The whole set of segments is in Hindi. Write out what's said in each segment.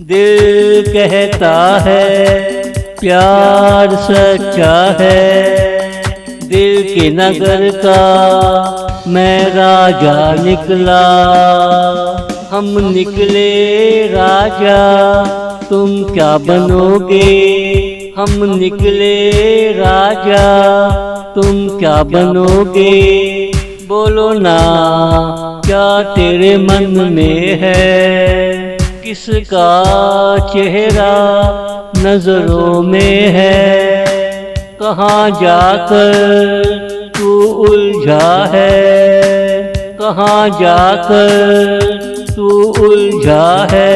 दिल कहता है प्यार सच्चा है। दिल के नगर का मैं राजा निकला। हम निकले राजा, तुम क्या बनोगे? हम निकले राजा, तुम क्या बनोगे? बोलो ना क्या तेरे मन में है? किसका चेहरा नजरों में है? कहाँ जाकर तू उलझा है? कहाँ जाकर तू उलझा है?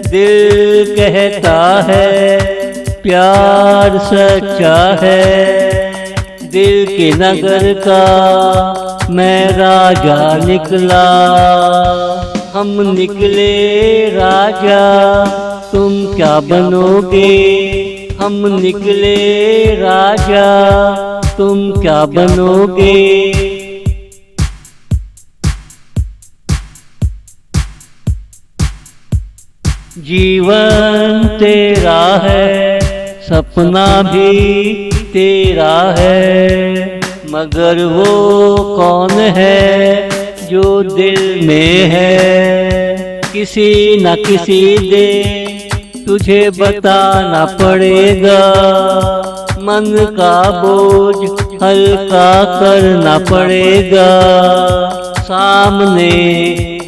दिल कहता है प्यार सच्चा है। दिल के नगर का मैं राजा निकला। हम निकले राजा, तुम क्या बनोगे? हम निकले राजा, तुम क्या बनोगे? जीवन तेरा है, सपना भी तेरा है, मगर वो कौन है जो दिल में है? किसी न किसी दिन तुझे बताना पड़ेगा। मन का बोझ हल्का करना पड़ेगा। सामने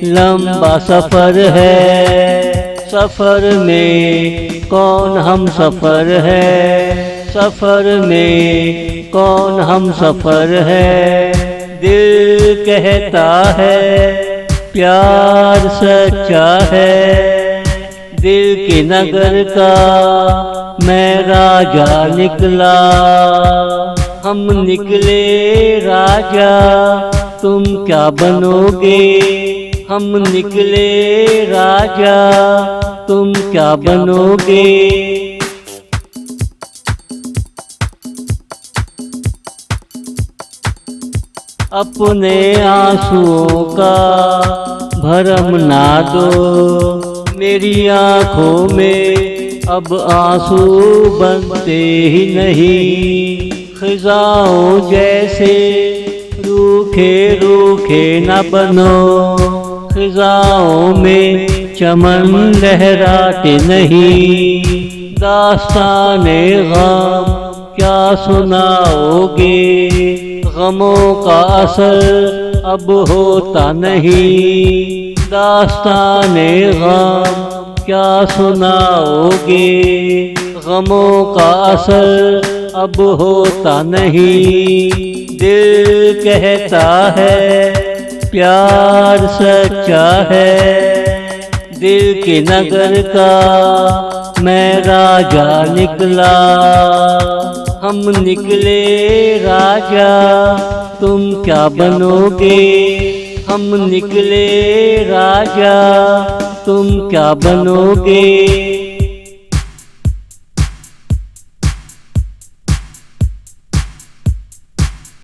लंबा सफर है, सफर में कौन हम सफर है? सफर में कौन हम सफर है? दिल कहता है प्यार सच्चा है। दिल के नगर का मैं राजा निकला। हम निकले राजा, तुम क्या बनोगे? हम निकले राजा, तुम क्या बनोगे? अपने आंसुओं का भरम ना दो। मेरी आँखों में अब आंसू बनते ही नहीं। खिजाओं जैसे रूखे रूखे न बनो। खिजाओं में चमन लहराते नहीं। दास्ताने गम क्या सुनाओगे? गमों का असर अब होता नहीं। दास्ताने गम क्या सुनाओगे? गमों का असर अब होता नहीं। दिल कहता है प्यार सच्चा है। दिल के नगर का मैं राजा निकला। हम निकले राजा, तुम क्या बनोगे? हम निकले राजा, तुम क्या बनोगे?